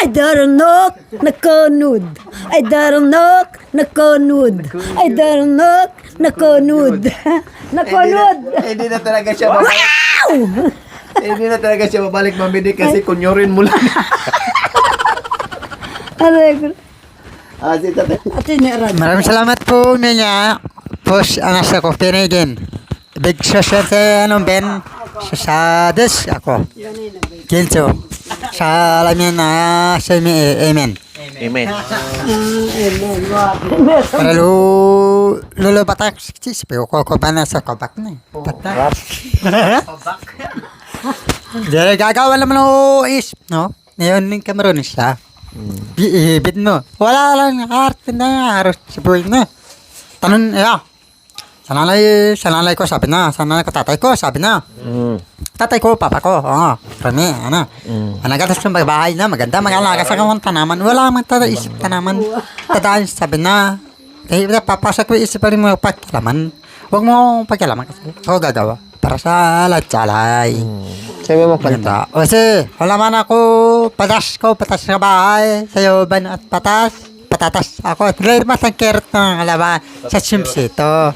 Ay darunok nakonud. Ay darunok nakonud. Ay darunok nakonud. Nakonud. Hindi na talaga siya babalik. Wow! Hindi na talaga siya babalik, Ma'am Bidi, kasi kunyorin mo lang. Aray ko. Si tatay. Ate ni Arad. Maraming salamat po niya. Pos ang asa ko pinigin. Big social sa ano Ben sa des ako. Kinso. Sa alamin na sa amen. Amen. Para lulo batak sis pero ko pa na sa kabak na. Batak. Dere gagawa naman o is no. Ngayon ning Cameroon siya. Bit mo. Wala lang arte na harus sibuin na. Tanong ya. Sanalay ko sabi na. Sanalay ko tatay ko sabi na. Tatay ko, papa ko. Oo. Rami, ano. Nagatas ng bahay na. Maganda, mag-alaga sa kawang tanaman. Wala man tada isip tanaman. Tadaan sabi na. Eh, papasa ko isip pa rin mo pagkalaman. Huwag mo pagkalaman kasi. Ako gagawa. Para sa latsalay. Sabi mo kanta. Ganda. O si, wala man ako. Patas sa bahay. Sa'yo ban at patas. Patatas ako. Trilay mas ang carrot ng alaban sa simsito.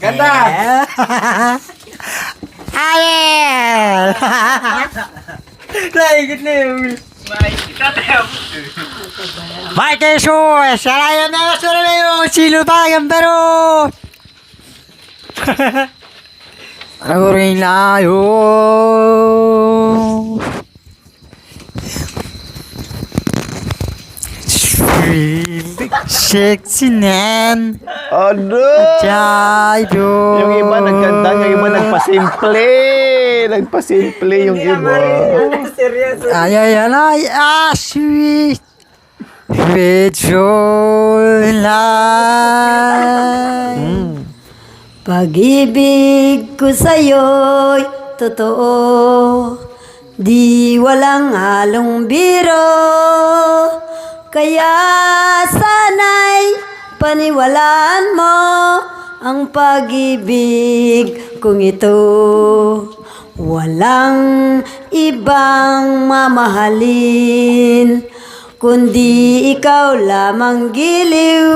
Ganda! Ayel! Naigit na yun. Mike Jesus! Salayan na sura na yun! Silo pa yung pero! Ano rin na yun? Sexy nan! Ano? Jayo! Yung iba nagkanta, yung iba nagpasimple. Nagpasimple yung iba. Ay, sweet. With joy light. Pag-ibig ko sa'yo'y totoo, di walang halong biro. Kaya sana'y paniwalaan mo ang pag-ibig kong ito. Walang ibang mamahalin, kundi ikaw lamang giliw.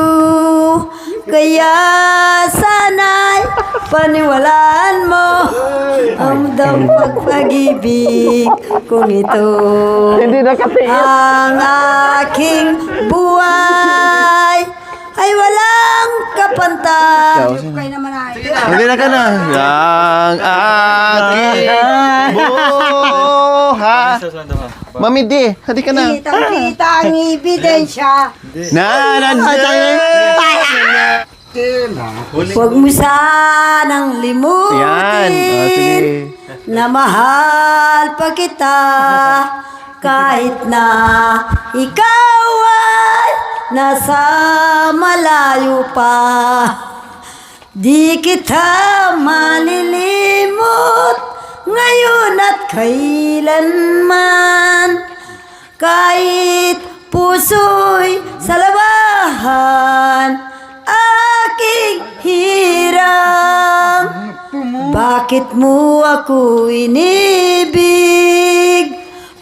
Kaya sana'y paniwalaan mo ang dampag pag-ibig kong ito. Hindi nakatiis. Ang aking buhay ay walang kapantay. Hindi na ka na. Ang aking buhay. Mami D, hadi ka na. Kitang-kita ang ebidensya. Huwag mo sanang limutin Yan. Sige. na mahal pa kita kahit na ikaw ay nasa malayo pa. Di kita malilimot ngayon at kailanman, kahit puso'y sa labahan aking hirang. Bakit mo ako inibig?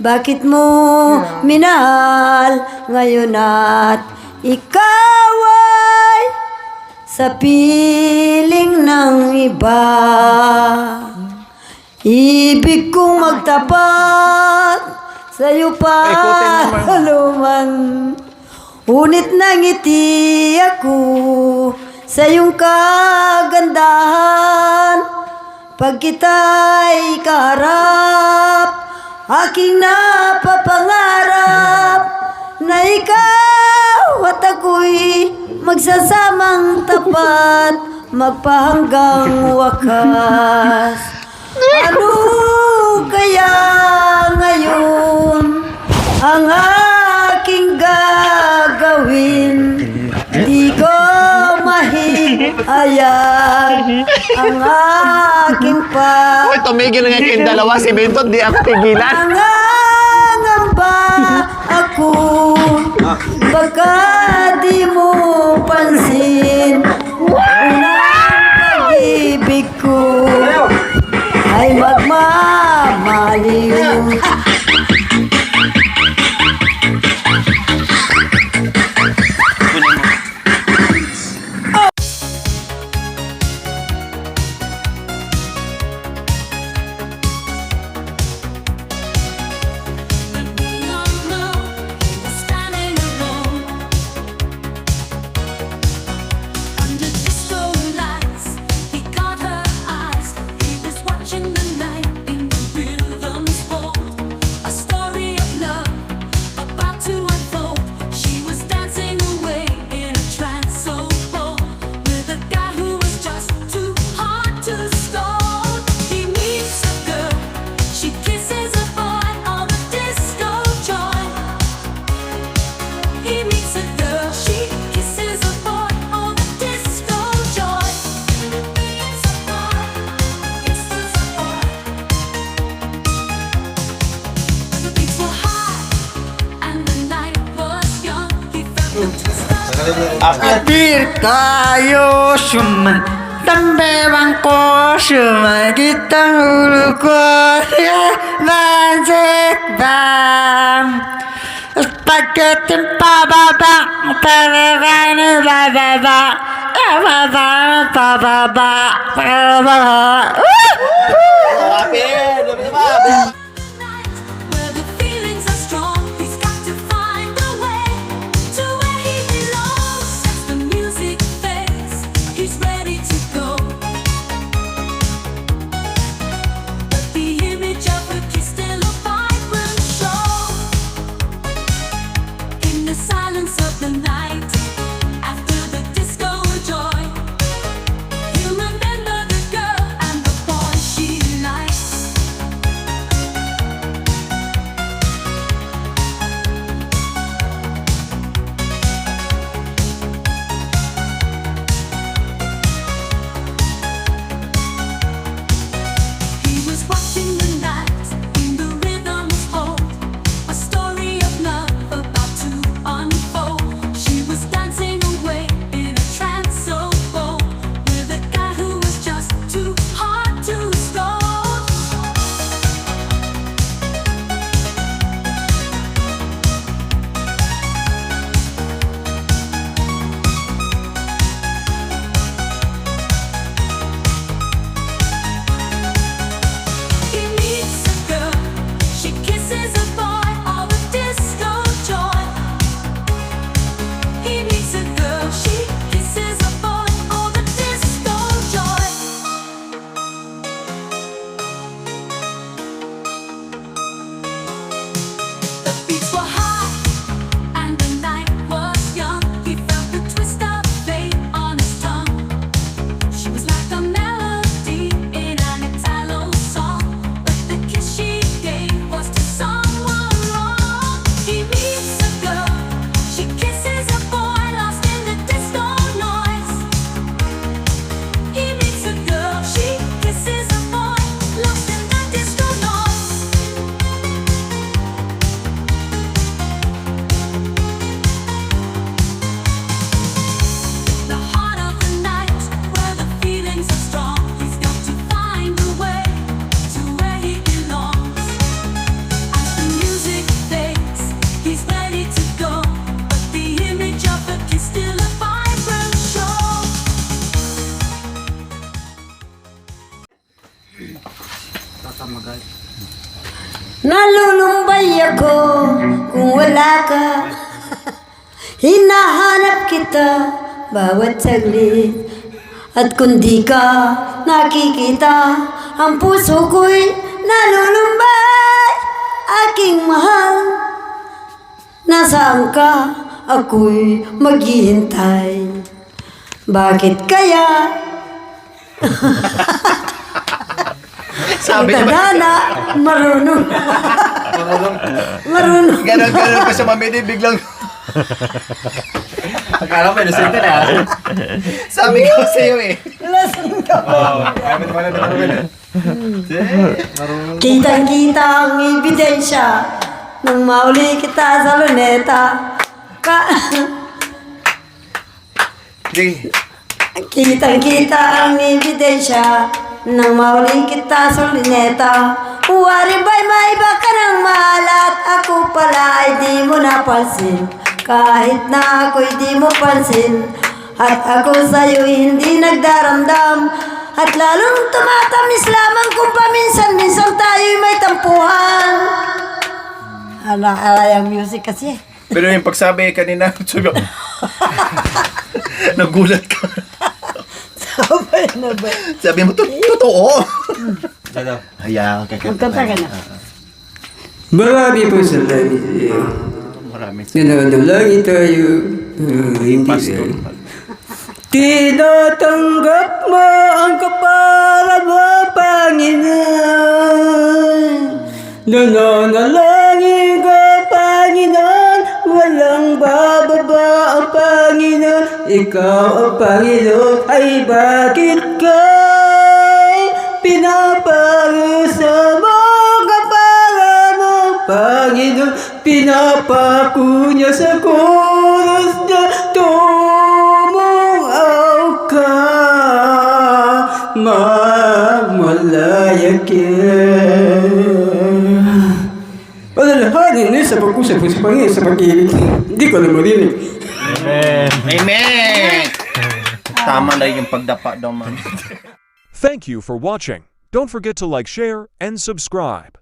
Bakit mo minahal ngayon at ikaw ay sa piling ng iba? Ibig kong magtapat sa'yo pa luman, ngunit nangiti ako sa iyong kagandahan. Pag kita'y kaharap, aking napapangarap na ikaw at ako'y magsasamang tapat, magpahanggang wakas. Ano kaya ngayon ang aking gagawin? Di ko mahihayag ang aking Uy, tumigil na nga kayong dalawa. Si Benton, di ako tigilan. nangangamba ako. Baka di mo pansin unang pag-ibig ko. Standing alone under disco lights, he caught her eyes. He was watching the night in the rhythm's hold. A story of love about to unfold. She was dancing away in a trance so bold with a guy who was just too hard to scold. He meets a girl, she kisses a boy, all the disco joy. He meets a girl, she kisses a boy, all the disco joy. It's a boy, it's a boy. The beats were high and the night was young. He felt the twist of Hadir kayo suman Dambe bangko suman Kita hulu kuat Banzik bang Paketin pababa Paragani bababa Bababa bababa Bababa where the feelings are strong. He's got to find a way to where he belongs. As the music fades, he's ready to go. But the image of her kiss still a vibrant show. In the silence of the night, after the disco joy, he'll remember the girl and the boy she likes. He was watching the night in the rhythm's hold. A story of love about to unfold. She was dancing away in a trance so bold with a guy who was just too hard to scold. He meets a girl, she kisses a boy, all the disco joy. He meets a girl, she kisses a boy, all the disco joy. The beats were high and the night was young. He felt the twist of fate on his tongue. She was like a melody in an Italo song, but the kiss she gave was to someone wrong. He meets a girl, she kisses a boy, lost in the disco noise. He meets a girl, she kisses a boy, lost in the disco noise. The heart of the night, where the feelings are strong. He's got to find a way to where he belongs. As the music fades, he's ready to go. But the image of the kiss still a vibrant show. Nalulumbay ako kung wala ka. Hinahanap kita bawat saglit. At kung di ka nakikita, ang puso ko'y nalulumbay. Aking mahal, nasaan ka? Ako'y maghihintay. Bakit kaya? Sabi niya ba? Tadhana, marunong. Marunong. Ganon pa siya mamili, biglang... Akala mo, inosente na. Sabi ko sa iyo eh. Lasing ka pa. Kaya mo naman na Kitang-kita ang ebidensya nang mauli kita sa luneta. Sige. Kitang-kita ang ebidensya nang mahuli kita sa lineta. Wari ba'y may iba ka ng mahal at ako pala ay di mo napansin. Kahit na ako'y di mo pansin, at ako sa'yo hindi nagdaramdam. At lalong tumatamis lamang kung paminsan-minsan tayo'y may tampuhan. Ala yung music kasi. Pero yung pagsabi kanina, sabi ko, nagulat ka. Sabay na ba? Sabi mo, totoo. Hayaan ka. Magkanta ka na. Marami po salamat sa iyo. Marami. Nananalangin tayo. Pastor. Tinatanggap mo ang kapara mo, Panginoon. Nananalangin ka, Panginoon. Walang bababa ang Panginoon. Ikaw ang Panginoon. Ay bakit ka pinaparusa mo kapara mo, Panginoon? Pinapako niya sa kuros niya. Tumuaw ka, magmalaya ka. Alalahanin niya sa pag-usap sa Panginoon sa pag-ibig. Hindi ko na marinig. Amen. Tama na yung pagdapa daw, man. Thank you for watching. Don't forget to like, share, and subscribe.